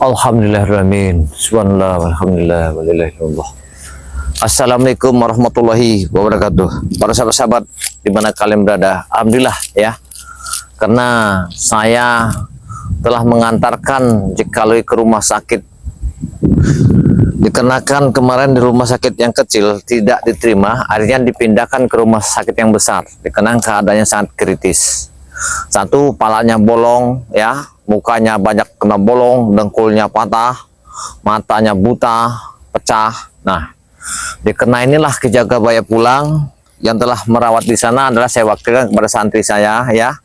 Alhamdulillahirrahmanirrahim. Subhanallah, alhamdulillah, walillahillallah. Assalamualaikum warahmatullahi wabarakatuh. Para sahabat-sahabat di mana kalian berada, alhamdulillah ya. Karena saya telah mengantarkan Jekalu ke rumah sakit. Dikarenakan kemarin di rumah sakit yang kecil tidak diterima, akhirnya dipindahkan ke rumah sakit yang besar. Dikarenakan keadaannya sangat kritis. Satu, palanya bolong ya, mukanya banyak kena bolong, dengkulnya patah, matanya buta, pecah. Nah, dikena inilah Ki Jagabaya pulang. Yang telah merawat di sana adalah saya wakilkan kepada santri saya ya.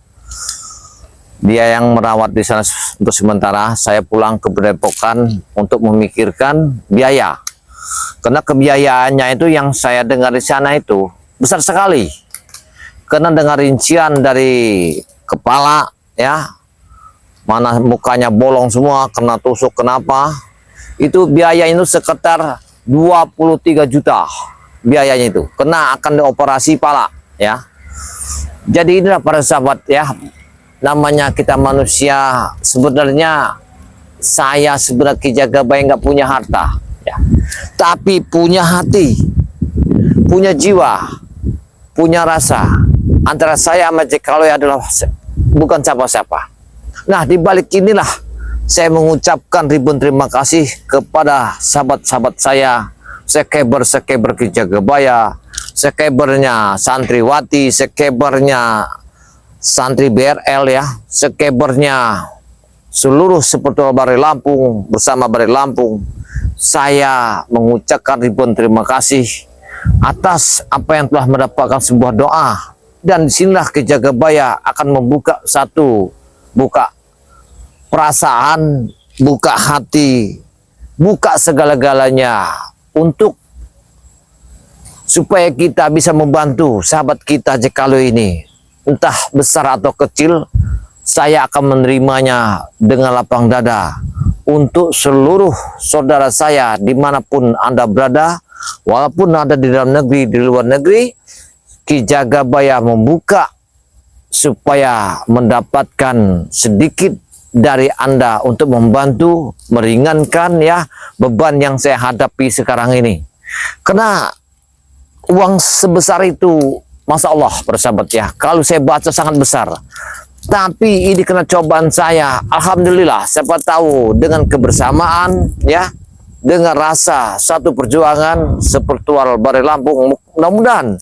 Dia yang merawat di sana untuk sementara. Saya pulang ke Padepokan untuk memikirkan biaya. Karena kebiayaannya itu yang saya dengar di sana itu besar sekali. Karena dengar rincian dari kepala ya, mana mukanya bolong semua, kena tusuk kenapa, itu biaya itu sekitar 23 juta biayanya itu, kena akan dioperasi pala ya. Jadi inilah para sahabat ya, namanya kita manusia. Sebenarnya saya sebenarnya Ki Jagabaya nggak punya harta ya, tapi punya hati, punya jiwa, punya rasa. Antara saya sama Jekalu adalah bukan siapa-siapa. Nah, di balik inilah saya mengucapkan ribuan terima kasih kepada sahabat-sahabat saya, sekeber Ki Jagabaya, sekebernya santriwati, sekebernya santri BRL ya, sekebernya seluruh Sepertual Barai Lampung bersama Barai Lampung. Saya mengucapkan ribuan terima kasih atas apa yang telah mendapatkan sebuah doa. Dan disinilah Ki Jagabaya akan membuka buka perasaan, buka hati, buka segala-galanya untuk supaya kita bisa membantu sahabat kita Jekalu ini. Entah besar atau kecil, saya akan menerimanya dengan lapang dada. Untuk seluruh saudara saya dimanapun Anda berada, walaupun ada di dalam negeri, di luar negeri, Ki Jagabaya membuka supaya mendapatkan sedikit dari Anda untuk membantu meringankan ya beban yang saya hadapi sekarang ini. Karena uang sebesar itu, Masya Allah persahabat ya, kalau saya baca sangat besar. Tapi ini kena cobaan saya, alhamdulillah, siapa tahu dengan kebersamaan ya, dengan rasa satu perjuangan Sepertual Barai Lampung, mudah-mudahan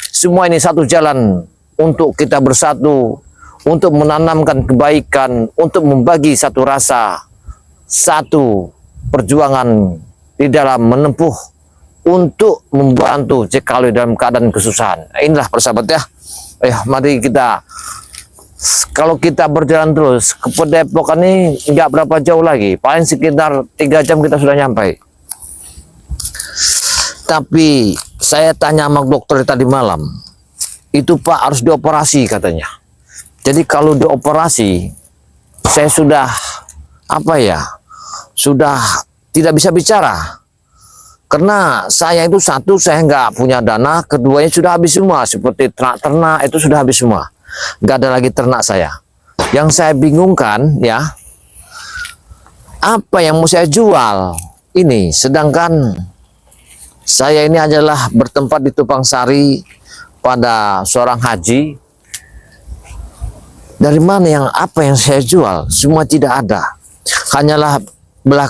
semua ini satu jalan untuk kita bersatu, untuk menanamkan kebaikan, untuk membagi satu rasa, satu perjuangan di dalam menempuh untuk membantu Jekalu dalam keadaan kesusahan. Inilah persahabat ya. Mari kita, kalau kita berjalan terus ke Padepokan ini nggak berapa jauh lagi, paling sekitar 3 jam kita sudah nyampe. Tapi saya tanya sama dokter tadi malam, itu Pak harus dioperasi katanya. Jadi kalau dioperasi, saya sudah sudah tidak bisa bicara. Karena saya itu satu, saya nggak punya dana, keduanya sudah habis semua, seperti ternak itu sudah habis semua, nggak ada lagi ternak saya. Yang saya bingungkan ya, apa yang mau saya jual ini, sedangkan saya ini adalah bertempat di Tupang Sari pada seorang haji. Dari mana apa yang saya jual? Semua tidak ada. Hanyalah belah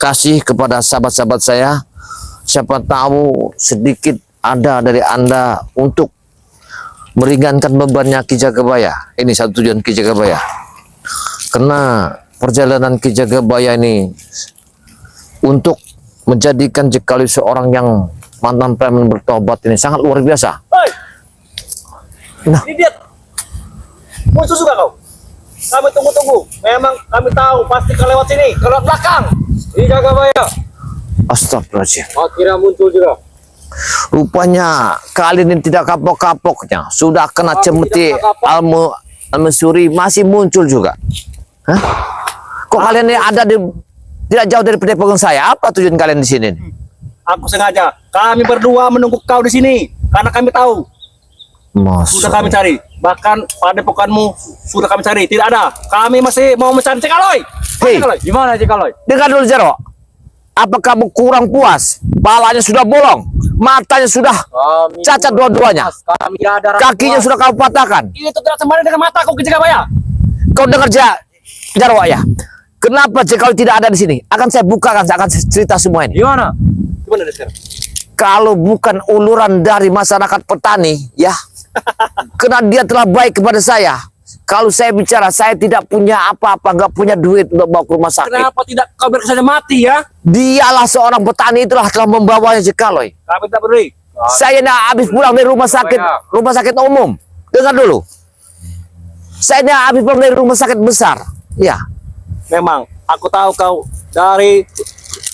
kasih kepada sahabat-sahabat saya. Siapa tahu sedikit ada dari Anda untuk meringankan bebannya Ki Jagabaya. Ini satu tujuan Ki Jagabaya. Karena perjalanan Ki Jagabaya ini untuk menjadikan Jekalu seorang yang mantan preman bertobat ini sangat luar biasa. Hei, Nah, ini dia. Muncul juga kau. Kami tunggu-tunggu. Memang kami tahu pasti kau lewat sini, ke belakang. Ini Jagabaya. astagfirullahaladzim. Akhirnya muncul juga. Rupanya kali ini tidak kapok-kapoknya. Sudah kena cemeti Al-Mansuri masih muncul juga. Hah? Kok kalian ini ada di tidak jauh dari Padepokan saya? Apa tujuan kalian di sini? Aku sengaja. Kami berdua menunggu kau di sini karena kami tahu Sudah kami cari. Bahkan padepokanmu sudah kami cari. Tidak ada. Kami masih mau mencari Cek Aloy. Hei, Gimana Cek Aloy? dengar dulu Jarwo. Apa kamu kurang puas? Palanya sudah bolong, matanya sudah Kami cacat dua-duanya, Kami tidak ada rasa kakinya puas. sudah kamu patahkan. Ini tuh tidak sembari dengan mataku ke Jagabaya. Kau dengar Jarwo ya? Kenapa kalau tidak ada di sini? Akan saya bukakan, saya akan cerita semua ini. Gimana? Gimana dia sekarang? Kalau bukan uluran dari masyarakat petani, ya, karena dia telah baik kepada saya. Kalau saya bicara, saya tidak punya apa-apa, nggak punya duit untuk bawa ke rumah sakit. Kenapa tidak kau biarkan saja mati ya? Dialah seorang petani itulah telah membawanya Cek Aloy. Kami tidak peduli. Saya nak habis pulang dari rumah sakit umum. Dengar dulu. Saya nak habis pulang dari rumah sakit besar. Ya, Memang aku tahu kau dari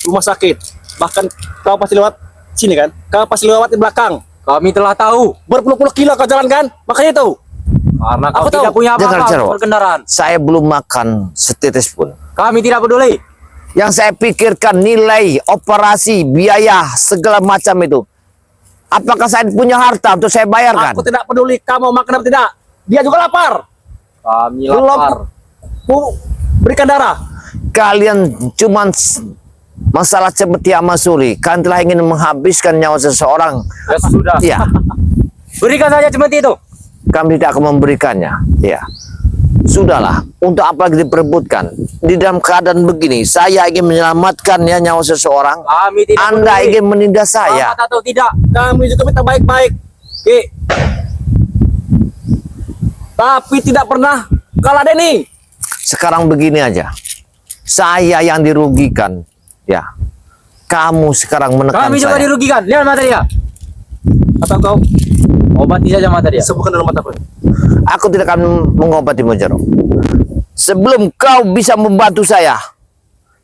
rumah sakit. Bahkan kau pasti lewat sini kan? Kau pasti lewat di belakang. Kami telah tahu. Berpuluh-puluh kilo kau jalan kan? Makanya itu. Karena Aku kau tidak tahu. punya Dengar, apa-apa Jarwo. untuk berkendaraan. saya belum makan setetes pun. Kami tidak peduli. Yang saya pikirkan nilai operasi, biaya, segala macam itu. Apakah saya punya harta untuk saya bayarkan? Aku tidak peduli kamu makan apa tidak. Dia juga lapar. Kami Belum lapar. ku berikan darah. Kalian cuman masalah seperti Amasuri. Kalian telah ingin menghabiskan nyawa seseorang. Ya sudah. Ya, Berikan saja cemeti itu. kami tidak akan memberikannya. Ya, sudahlah. Untuk apa lagi diperebutkan? Di dalam keadaan begini, saya ingin menyelamatkan ya nyawa seseorang. Kami tidak Anda peduli. ingin menindas saya. Selamat atau tidak. Kami juga minta baik-baik. Ki. Tapi tidak pernah kalah Denny. Sekarang begini aja. Saya yang dirugikan. Ya. Kamu sekarang menekan Kami juga saya. dirugikan. Lihat mata dia. Atau kau Obati saja mata dia. sembuhkan dalam mataku. Aku tidak akan mengobati Jarwo. Sebelum kau bisa membantu saya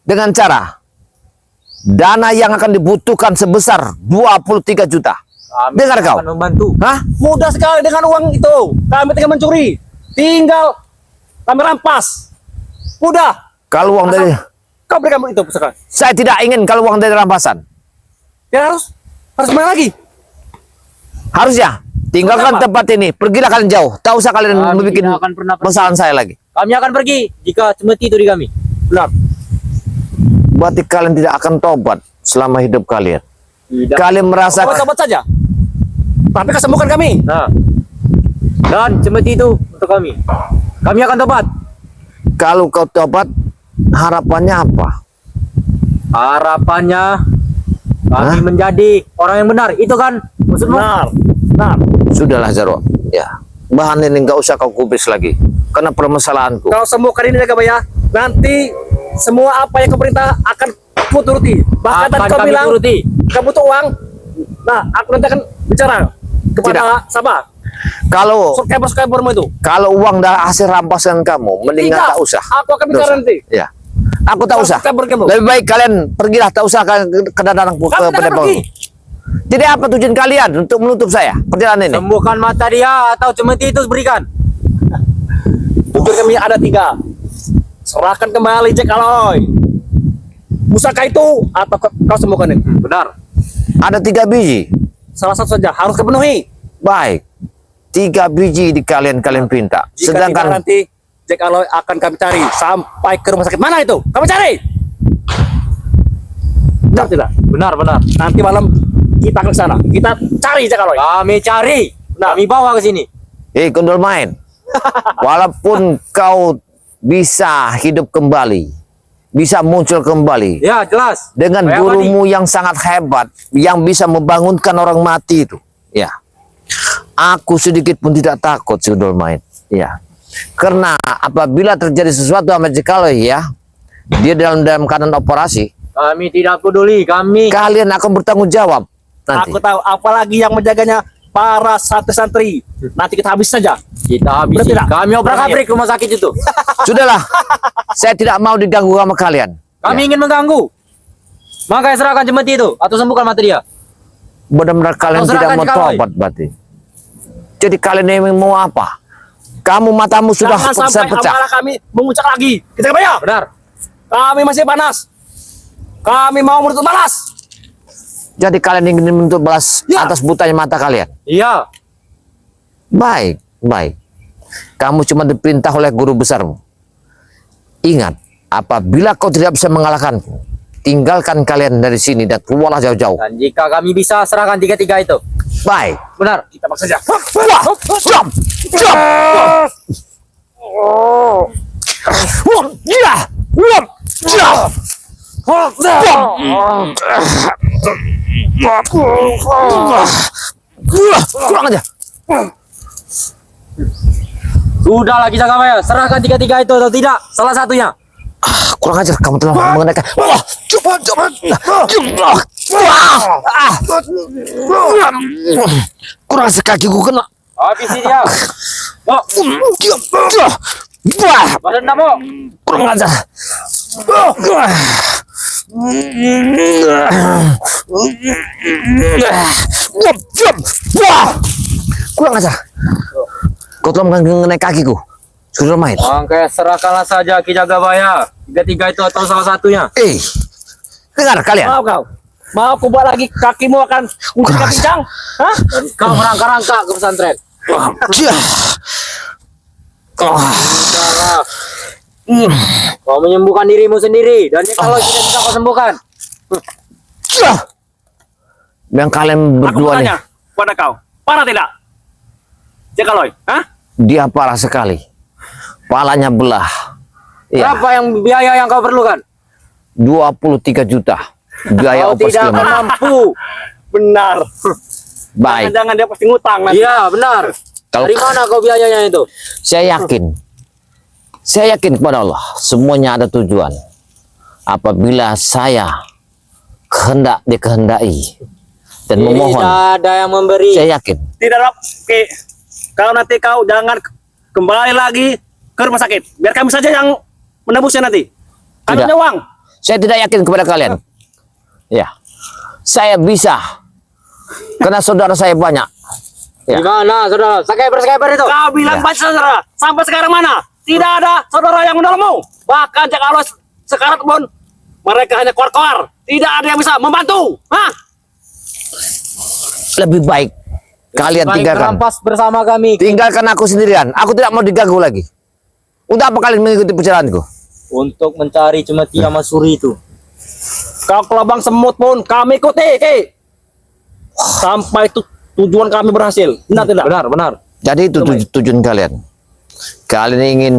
dengan cara dana yang akan dibutuhkan sebesar 23 juta. Kami Dengar kau. akan membantu. Hah? Mudah sekali dengan uang itu. Kami tinggal mencuri. Tinggal kami rampas. Mudah. Kalau uang dari Kau berikan itu sekarang. saya tidak ingin kalau uang dari rampasan. Ya harus main lagi. Harusnya tinggalkan Kenapa? tempat ini. Pergilah kalian jauh. Tak usah kalian Kami membuat tidak akan pernah pergi. masalah saya lagi. Kami akan pergi jika cemeti itu di kami. Benar. Berarti kalian tidak akan tobat selama hidup kalian. Tidak. Kalian merasa Sabar saja. Tapi kesembuhkan kami. Nah. Dan cemeti itu untuk kami. Kami akan tobat. kalau kau tobat, harapannya apa? Harapannya kami Hah? menjadi orang yang benar. Itu kan maksudmu? Benar. Benar. Sudahlah Jarwo. Ya, bahan ini nggak usah kau kubis lagi. Karena permasalahanku. Kau sembuhkan ini Jagabaya. Nanti semua apa yang kau perintah akan ku turuti. Bahkan tadi Akan kau kami bilang turuti. kau butuh uang. Nah, aku nanti akan bicara kepada Sabah. Kalau Subscriber-subscribermu itu. uang dari hasil rampasan kamu, mendingan Tidak. tak usah. Aku akan bicara Tak usah. nanti. Ya, aku tak usah. Subscriber kamu. Lebih baik kalian pergilah, tak usah ke datang ke Kami tidak akan Padepokan. pergi. Jadi apa tujuan kalian untuk menutup saya perjalanan ini? Sembuhkan mata dia atau cemeti itu berikan. Tujuan kami ada 3. Serahkan kembali Jack Aloy. Pusaka itu atau kau sembuhkan ini. Benar. Ada 3 biji. Salah satu saja harus kepenuhi. Baik, 3 biji di kalian pinta. Jika tidak Sedangkan nanti Jack Aloy akan kami cari sampai ke rumah sakit mana itu. Kami cari. Benar tidak? Benar, benar. Nanti malam kita akan ke sana. Kita cari Jack Aloy. Kami cari. Kami bawa ke sini. kondol main. Walaupun kau bisa hidup kembali, bisa muncul kembali Ya, jelas. dengan Kayak gurumu yang sangat hebat, yang bisa membangunkan orang mati itu. Ya, aku sedikit pun tidak takut Kondol main. Ya, karena apabila terjadi sesuatu sama Jack Aloy, ya, dia dalam keadaan operasi, Kami tidak peduli. Kami kalian akan bertanggung jawab nanti. Aku tahu apalagi yang menjaganya para santri-santri. Nanti kita habis saja. kita habisi. Benar tidak? Kami obrak-abrik rumah sakit itu. Sudahlah, saya tidak mau diganggu sama kalian. Kami Ya. ingin mengganggu. Makanya serahkan cemeti itu atau sembuhkan mata dia. Benar-benar kalian Atau tidak serahkan mau Jack Aloy. tobat berarti. Jadi kalian ini mau apa? Kamu matamu sudah Jangan sampai pecah. amarah kami mengucap lagi. Kita bayar. Benar. Kami masih panas. Kami mau menuntut balas. Jadi kalian ingin menuntut balas Ya. atas butanya mata kalian. Iya. Baik, baik. Kamu cuma diperintah oleh guru besarmu. Ingat, apabila kau tidak bisa mengalahkanku, tinggalkan kalian dari sini dan keluarlah jauh-jauh. Dan jika kami bisa, serahkan tiga-tiga itu. Baik. Benar. Kita paksa saja. Wah, jam, jam. Wah, ya, wah, ya. Kurang aja. Sudahlah Ki Jagabaya, serahkan tiga-tiga itu atau tidak? Salah satunya. Kurang ajar kamu telah mengenaikan. Wah, cepat, cepat. Kurang sekakiku kena. Habisi dia. Mau, Wah, badan mau. kurang ajar. Wah, kurang ajar. Kau telah mengenai kakiku. Sudah main. Oke, serahkanlah saja Ki Jagabaya. Tiga-tiga itu atau salah satunya. Dengar kalian. Mau kau? Mau aku buat lagi kakimu akan ungkit pincang? Hah? Dan kau merangkak-rangkak ke pesantren. Sudahlah. Kau menyembuhkan dirimu sendiri. Dan kalau tidak bisa kau sembuhkan. Yang kalian Aku berdua nih, bertanya kepada kau, parah tidak? Jakaloy, hah? dia parah sekali. Palanya belah. Iya, Berapa yang biaya yang kau perlukan? 23 juta. Biaya Kau ongkos tidak akan kilometer. mampu. Benar. Baik. Jangan dia pasti ngutang nanti. Iya, benar. Kalau- Dari mana kau biayanya itu? Saya yakin kepada Allah, semuanya ada tujuan. Apabila saya dikehendaki dan memohon, Tidak ada yang memberi. saya yakin. Tidak ada. Oke. Kalau nanti kau jangan kembali lagi ke rumah sakit. Biar kami saja yang menebusnya nanti. Kami Tidak. punya uang. Saya tidak yakin kepada kalian. Ya, saya bisa, karena saudara saya banyak. Ya. Di mana, saudara? Skyper itu. Kau bilang Ya. banyak saudara. Sampai sekarang mana? Tidak ada saudara yang menolongmu. Bahkan Jakaloy sekarang pun mereka hanya koar-koar. Tidak ada yang bisa membantu. Hah? Lebih baik kalian Baik, tinggalkan. berampas bersama kami. Tinggalkan aku sendirian. Aku tidak mau diganggu lagi. Untuk apa kalian mengikuti perjalananku? Untuk mencari cemeti Amasuri itu. Kau kelabang semut pun kami ikuti. Ki. Sampai tujuan kami berhasil. Benar tidak? Benar. Jadi itu tujuan kalian. Kalian ingin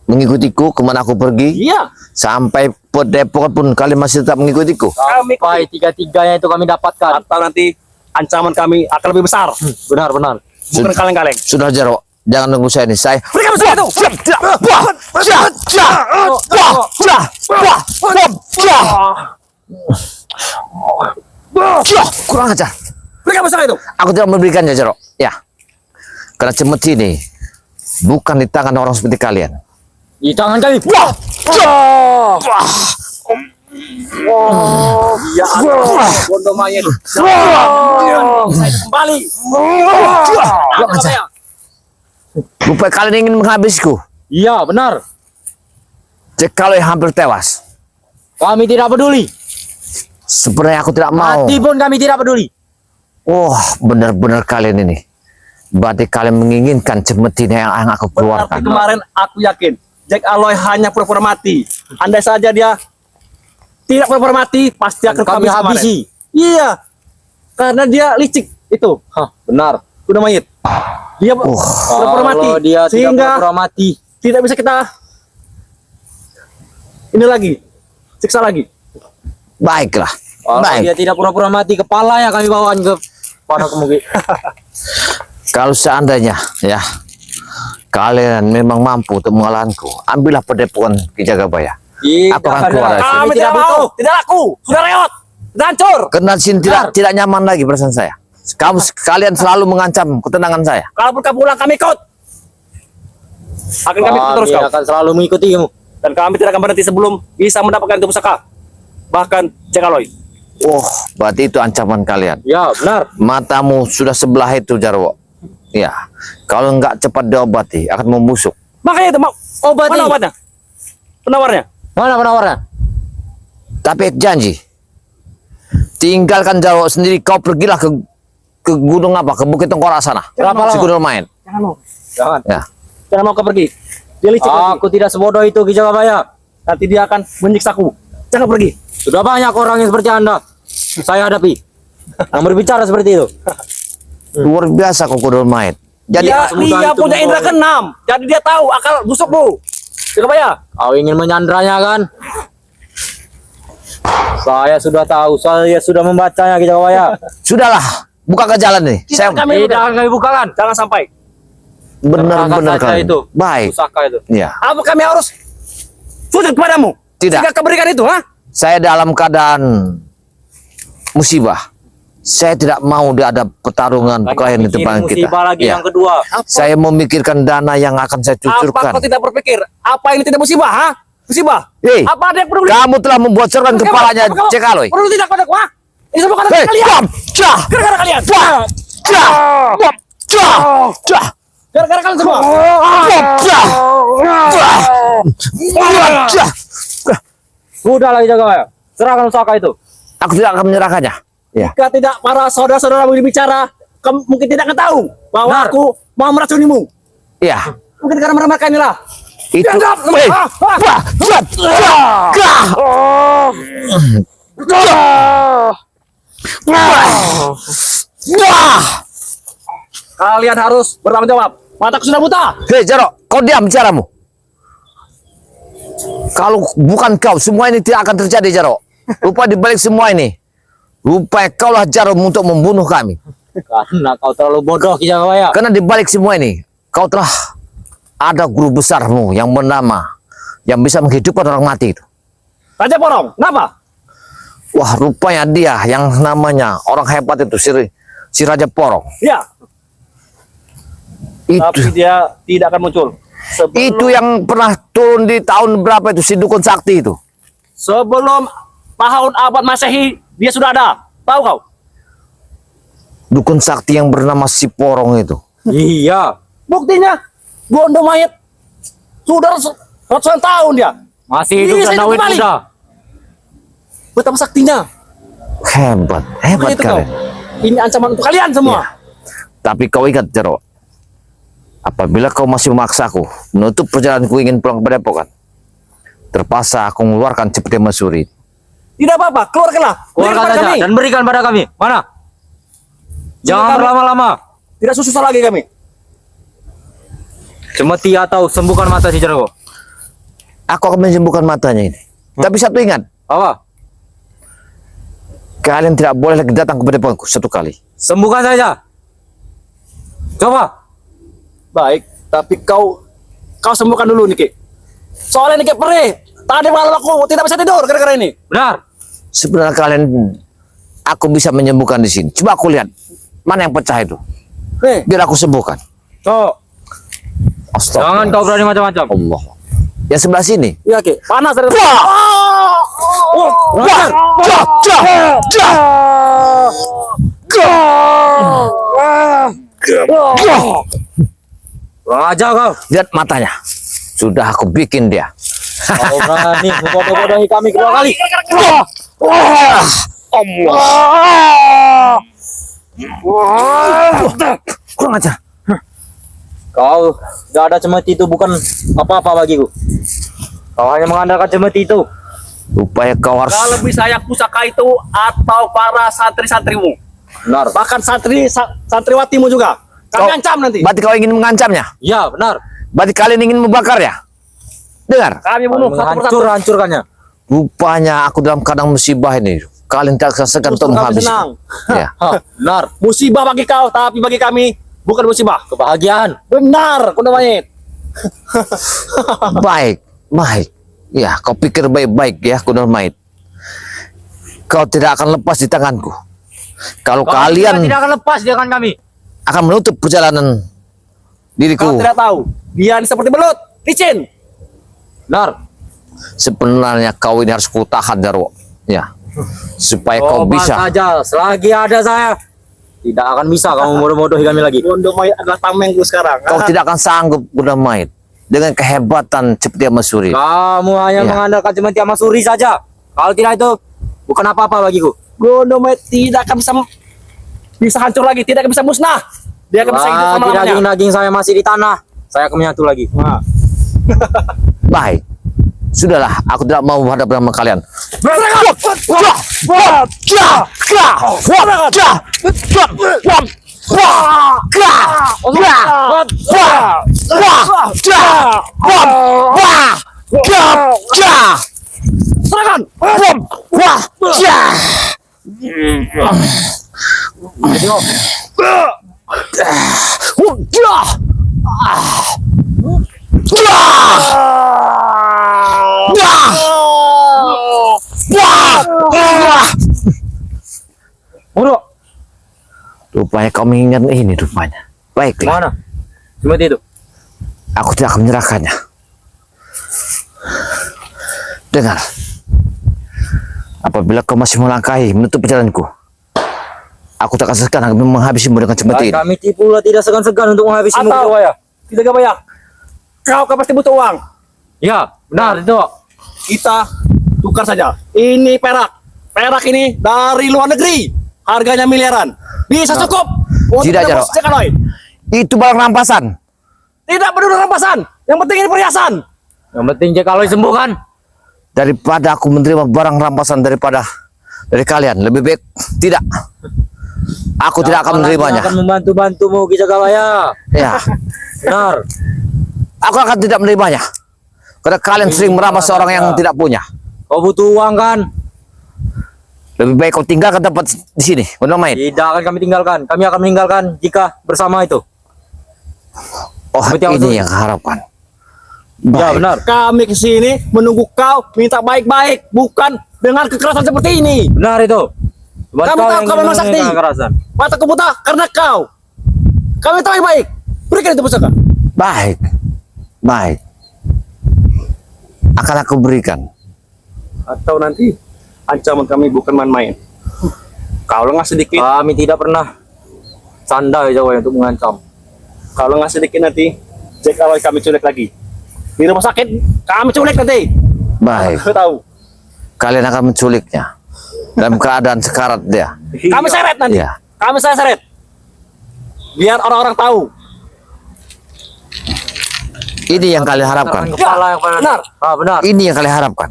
mengikutiku kemana aku pergi, Iya. sampai Depok pun kalian masih tetap mengikutiku. Kami Sampai tiga-tiganya itu kami dapatkan. atau nanti ancaman kami akan lebih besar. Benar. Bukan kaleng-kaleng. Sudah Jaro, jangan nunggu saya nih. Saya Berikan musuh itu. kurang ajar. Berikan musuh itu. Aku tidak memberikannya Jaro. Ya, karena cemeti ini bukan di tangan orang seperti kalian. Di tangan kami. Ya Allah, bodoh mayat. Saya kembali. Kurang ajar. Rupanya kalian ingin menghabisku. Iya, benar. Kalau hampir tewas. Kami tidak peduli. Sebenarnya aku tidak mau. Mati pun kami tidak peduli. Wah, benar-benar kalian ini. Berarti kalian menginginkan cemeti yang aku Berarti keluarkan. kemarin aku yakin Jakaloy hanya pura-pura mati. Andai saja dia tidak pura-pura mati, pasti akan Kami kami habisi. Iya, karena dia licik itu. Hah, benar. Udah mayit. Dia pura-pura mati. Kalau dia tidak Sehingga pura-pura mati. tidak bisa kita ini lagi siksa lagi. Baiklah. Kalau Baik. dia tidak pura-pura mati, kepala yang kami bawakan ke pada kemungkinan. Kalau seandainya ya kalian memang mampu untuk mengalahkanku, ambillah padepokan Ki Jagabaya. Aku akan keluar dari sini. Kami tidak mau, tidak laku, sudah reot, sudah hancur. Karena sini tidak nyaman lagi perasaan saya. Kalian selalu mengancam ketenangan saya. Kalaupun kamu pulang kami ikut. Akan kami ikut terus Kami kau. akan selalu mengikutimu. Dan kami tidak akan berhenti sebelum bisa mendapatkan itu pusaka. Bahkan Jakaloy. Oh, berarti itu ancaman kalian. Ya, benar. Matamu sudah sebelah itu Jarwo. Ya, kalau enggak cepat diobati akan membusuk. Makanya itu mau Obati. mana obatnya? Penawarnya. Mana penawarnya? Tapi janji, tinggalkan Jarwo sendiri. Kau pergilah ke ke gunung apa? Ke Bukit Tengkorak sana. Berapa Si lama? Gundul Maid. Jangan mau. Jangan. Ya. Jangan mau kau pergi. Dia licik lagi. Aku tidak sebodoh itu Ki Jagabaya. Nanti dia akan menyiksaku. Jangan pergi. Sudah banyak orang yang seperti Anda. Saya hadapi. Yang berbicara seperti itu. Luar biasa kok Gundul Maid. Jadi Dia, semoga dia itu punya indera membawa- keenam. Jadi dia tahu akal busukmu. Jagabaya. Kau ingin menyandranya kan? Saya sudah tahu. Saya sudah membacanya Ki Jagabaya. sudahlah, buka ke jalan nih. Saya kami Tidak akan kami bukakan. jangan sampai. benar-benar Saja kan. itu. Baik. Pusaka itu. Ya. Apa kami harus sujud kepadamu? Tidak. Jika kau berikan itu, ha? Saya dalam keadaan musibah. Saya tidak mau ada pertarungan perkelahian di depan kita. Musibah lagi Ya. yang kedua. Saya memikirkan dana yang akan saya Apa cucurkan. kau tidak berpikir? Apa ini tidak musibah, ha? Musibah? Hei, Apa ada yang peduli? kamu telah membocorkan kepalanya Cekaloy. Perlu tidak padaku, ha? Ini semua karena Hei, kalian. bam, cah, Gara-gara kalian. cah, cah, bam, cah, cah, Gara-gara kalian semua. bam, cah, cah, bam, cah. Sudah lagi Jagabaya. Serahkan pusaka itu. Aku tidak akan menyerahkannya. Ya. Jika tidak para saudara-saudara berbicara, kamu mungkin tidak akan tahu bahwa Benar. aku mau meracunimu. Ya. Mungkin karena mereka inilah. Itu. Dianggap. Hei, Ah, ah. wah, cah, cah, cah. Wah. Kalian harus bertanggung jawab. Mataku sudah buta. Hei Jarok, kau diam bicaramu. Kalau bukan kau, semua ini tidak akan terjadi Jarok. Rupa dibalik semua ini, rupanya kaulah Jarok untuk membunuh kami. Karena kau terlalu bodoh Ki Jagabaya. Karena dibalik semua ini, kau telah ada guru besarmu yang bernama, yang bisa menghidupkan orang mati itu. Raja Porong, kenapa? Wah, rupanya dia yang namanya orang hebat itu, si Raja Porong. Ya, tapi Itu, dia tidak akan muncul. itu yang pernah turun di tahun berapa itu, si Dukun Sakti itu. Sebelum tahun abad Masehi, dia sudah ada. Tahu kau? Dukun Sakti yang bernama si Porong itu. Iya. Buktinya, Gondo mayat sudah ratusan tahun dia. Masih hidup Bisa dan awet kembali. muda. Betapa saktinya. Hebat, hebat Itu kau. kalian. Ini ancaman untuk kalian semua. Ya. Tapi kau ingat Jarok, apabila kau masih memaksaku menutup perjalananku ingin pulang ke Padepokan, terpaksa aku mengeluarkan Cepete Masuri. Tidak apa-apa, keluarkanlah. Berikan Keluarkan pada saja kami. dan berikan pada kami. Mana? Jangan kami- berlama-lama. Tidak susah lagi kami. Cemeti atau sembuhkan mata si Jarwo. Aku akan menyembuhkan matanya ini. Tapi satu ingat, Apa? kalian tidak boleh lagi datang ke Padepokanku satu kali. Sembuhkan saja. Coba. Baik, tapi kau sembuhkan dulu Niki. Soalnya Niki perih. Tadi malam aku tidak bisa tidur gara-gara ini. Benar. Sebenarnya kalian, aku bisa menyembuhkan di sini. Coba aku lihat mana yang pecah itu, Nih, biar aku sembuhkan. So, Astagfirullah. jangan kau berani macam-macam. Allah. Yang sebelah sini. iya Ki. Panas dari Wah! Oh, Wah! Jah! Jah! Jah! Kurang ajar kau. Lihat matanya. Sudah aku bikin dia. Kau berani membodoh-bodohi kami kedua kali. Kurang ajar. Kau gak ada cemeti itu bukan apa-apa bagiku. Kau hanya mengandalkan cemeti itu. Rupanya kau harus. Kalau lebih saya pusaka itu atau para santri-santrimu. Benar. Bahkan santriwatimu juga. Kami Kau- ancam nanti. Berarti kau ingin mengancamnya. Iya, benar. Berarti kalian ingin membakarnya. Dengar. Kami bunuh satu persatu. Hancurkannya. Rupanya aku dalam keadaan musibah ini. Kalian tak segan untuk Justru kami menghabis. senang. Ya. Benar. Musibah bagi kau, tapi bagi kami bukan musibah. Kebahagiaan. Benar, Kuda Mayit. Baik, baik. Ya, kau pikir baik-baik ya, Gundul Maid. Kau tidak akan lepas di tanganku. Kalau Kau kalian tidak akan lepas dengan kami. akan menutup perjalanan Kau diriku, tidak tahu. Dia ini seperti belut, licin. Benar. sebenarnya kau ini harus kutahan Jarwo. Ya, supaya kau Coba bisa. saja, selagi ada saya, tidak akan bisa kamu bodoh-bodohi kami lagi. Gondo Mayit adalah tamengku sekarang. Kau tidak akan sanggup Gundul Maid dengan kehebatan Cepete Masuri. Kamu hanya Ya. mengandalkan cemeti sama suri saja. Kalau tidak itu, bukan apa-apa bagiku. Gondo Mayit tidak akan bisa bisa hancur lagi, tidak bisa musnah. Dia akan bisa hidup Lagi selama-lamanya. daging-daging saya masih di tanah. Saya akan menyatu lagi. Nah. Baik. Sudahlah, aku tidak mau berhadapan sama kalian. Serahkan. Bodoh. Rupanya kau mengingat ini rupanya. Baiklah, Mana? Seperti itu. aku tidak akan menyerahkannya. Dengar, apabila kau masih melangkahi menutup jalanku, aku tak akan segan akan menghabisimu dengan cepat ini. Kami pula tidak segan-segan untuk menghabisimu. Atau tidak Gabaya. Kau kan pasti butuh uang. Ya, benar itu. Kita tukar saja. Ini perak. Perak ini dari luar negeri. Harganya miliaran. Bisa cukup. Untuk Tidak, Jaro. tebus Jekaloi. Itu barang rampasan. Tidak perlu rampasan. Yang penting ini perhiasan. Yang penting kalau sembuh kan. Daripada aku menerima barang rampasan dari kalian, lebih baik tidak. Aku tidak akan menerimanya. Akan membantu-bantumu Ki Jagawaya. Ya, Benar. aku akan tidak menerimanya. Karena kalian sering merampas seorang yang tidak punya. Kau butuh uang kan? Lebih baik kau tinggalkan tempat di sini. Benar main. Tidak akan kami tinggalkan. Kami akan meninggalkan jika bersama itu. Oh, Seperti yang ini yang harapkan. Ya Baik. benar. Kami kesini menunggu kau minta baik-baik. Bukan dengan kekerasan seperti ini. Benar itu. Cuma Kamu tahu kau memang sakti. kekerasan. Mataku buta karena kau. Kami tahu yang baik. Berikan itu pusaka. Baik. Baik. Akan aku berikan. Atau nanti ancaman kami bukan main-main. Kau lengah sedikit. Kami tidak pernah canda Jawa untuk mengancam. Kalau nggak sedikit nanti, cek awal kami culik lagi. Di rumah sakit, kami culik nanti. Baik. Kau tahu. Kalian akan menculiknya. Dalam keadaan sekarat dia. Kami seret nanti. Iya. Kami saya seret. Biar orang-orang tahu. Ini yang kalian harapkan. Serahkan kepala yang pada. Benar. Benar. Ini yang kalian harapkan.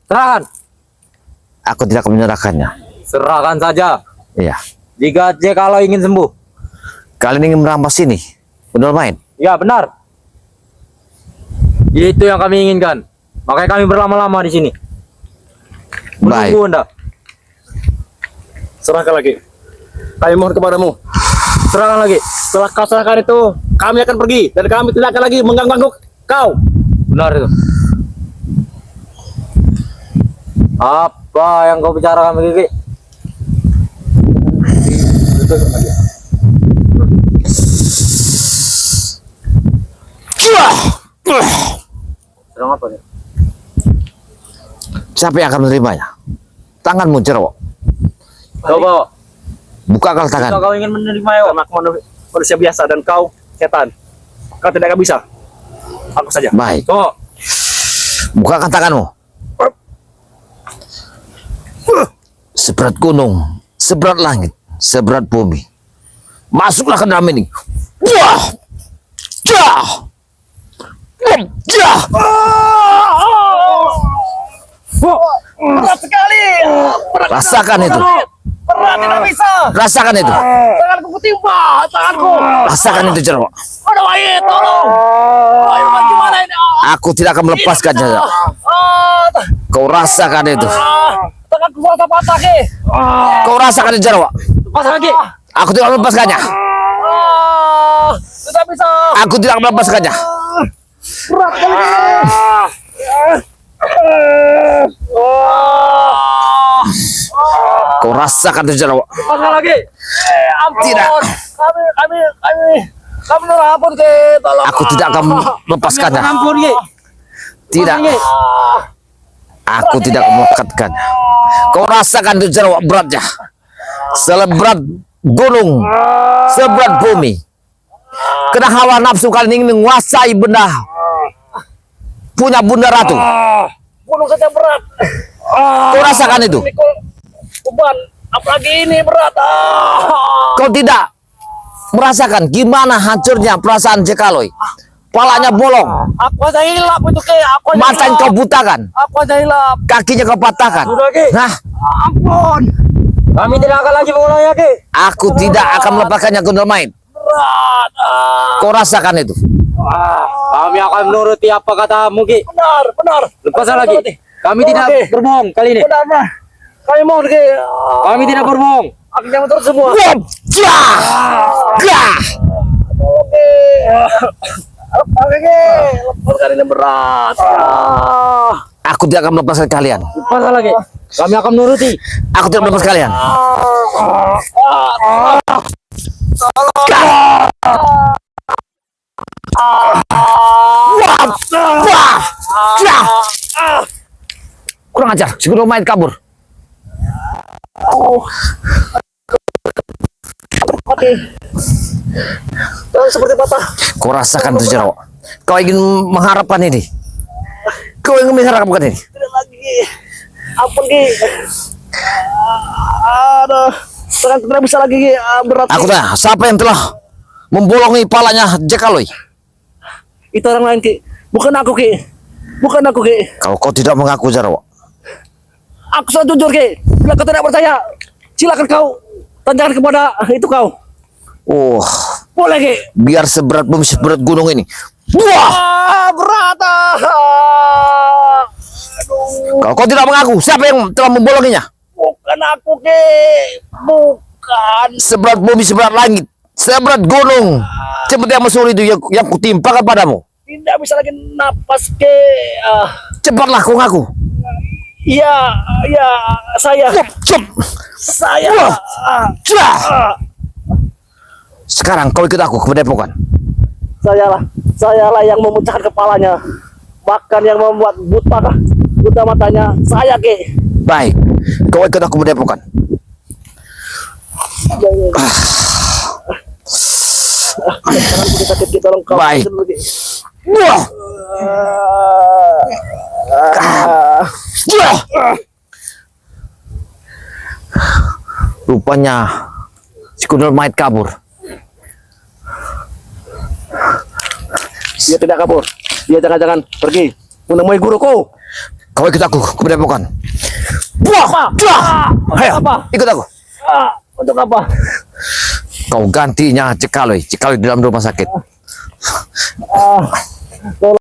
Serahkan. Aku tidak akan menyerahkannya. Serahkan saja. Iya. Jika kalau ingin sembuh. Kalian ingin merampas ini. Benar main. Ya benar. Itu yang kami inginkan. Makanya kami berlama-lama di sini. Baik. Menunggu Anda. Serahkan lagi. Kami mohon kepadamu. Serahkan lagi. Setelah kau serahkan itu, kami akan pergi. Dan kami tidak akan lagi mengganggu kau. Benar itu. Apa yang kau bicarakan Kiki? Serang apa nih? Siapa yang akan menerimanya? Tanganmu Jarwo. Coba. Bukakan Jika tangan. kau ingin menerima ya. Karena aku manusia biasa dan kau setan. Kau tidak akan bisa. Aku saja. Baik. Coba. Bukakan tanganmu. Seberat gunung, seberat langit, seberat bumi. Masuklah ke dalam ini. Wah! Jah! Jah! Berat sekali. Rasakan itu. Berat tidak bisa. Rasakan itu. Tanganku ketimpa. Tanganku. Rasakan itu Jarwo. Aduh, ayo tolong. Ayo bagaimana ini? Aku tidak akan melepaskannya. Kau rasakan itu. Tanganku patah-patah ke. Kau rasakan itu Jarwo. Patah lagi. Aku tidak akan melepaskannya. Tidak bisa. Aku tidak akan melepaskannya. Berat sekali. Kau rasakan itu Jarwo. Patah lagi. Ampun. Tidak. Kami nurah ampun ke. Tolong. Aku tidak akan melepaskannya. Ampun Ki. Tidak. Aku tidak akan melepaskannya. Kau rasakan itu Jarwo beratnya. Seberat gunung, seberat bumi. Kena hawa nafsu kalian ingin menguasai benda punya bunda ratu. Gunung saja berat. Kau rasakan itu. Beban Apalagi ini berat. Kau tidak merasakan gimana hancurnya perasaan Jekaloy? Palanya bolong, Aku aja hilap itu ke. Aku aja mata hilap. kau butakan, Aku aja hilap. kakinya kau patahkan. Sudah, Ki. Nah, Ampun. Kami tidak akan lagi mengulangnya, Ki. aku tidak akan melepaskannya Gondomait. Berat. Kau rasakan itu. Kami akan menuruti apa katamu, Ki. Benar. Lepaskan lagi. Kami tidak Oke. berbohong kali ini. Benar. Kami mau ke. Kami tidak berbohong. Aku jangan terus semua. Gah! Gah! Oke. Oke. Lepaskan ini berat. Aku tidak akan melepaskan kalian. Lepaskan lagi. Kami akan menuruti. Aku tidak melepaskan kalian. Wah! Gah! Kurang ajar, si Gondomait kabur. Oke. Seperti patah. Kau rasakan tuh Jero. Kau ingin mengharapkan ini. Kau ingin mengharapkan ini. Tidak lagi. Apa Ki? Aduh. Sekarang tidak bisa lagi Ki. Berat. Aku Ki. tanya, siapa yang telah membolongi palanya Jekaloy? Itu orang lain Ki. Bukan aku Ki. Bukan aku Ki. Kalau kau tidak mengaku Jero, Aku sudah jujur Ki. Bila kau tidak percaya, silakan kau tanyakan kepada itu kau. boleh Ki. biar seberat bumi seberat gunung ini. Wah, Berat. Aduh. kalau kau tidak mengaku, siapa yang telah membolonginya? Bukan aku Ki. Bukan. Seberat bumi seberat langit, seberat gunung, seperti yang mesur itu yang kutimpakan padamu. Tidak bisa lagi napas Ki. Cepatlah kau ngaku. Iya, saya. Cep. Saya. Wah. Cah. Sekarang kau ikut aku ke Padepokan. Sayalah yang memecahkan kepalanya, bahkan yang membuat buta matanya. Saya Ki. Baik, kau ikut aku ke Padepokan. Sekarang kita sakit kita tolong kau. Baik. Wah. Wah. Rupanya si Gondomait kabur. Dia tidak kabur. Dia jangan-jangan pergi menemui guruku. Kau ikut aku ke Padepokan. Wah. Wah. Ayo, Apa? ikut aku. Untuk apa? Kau gantinya Jekaloy di dalam rumah sakit.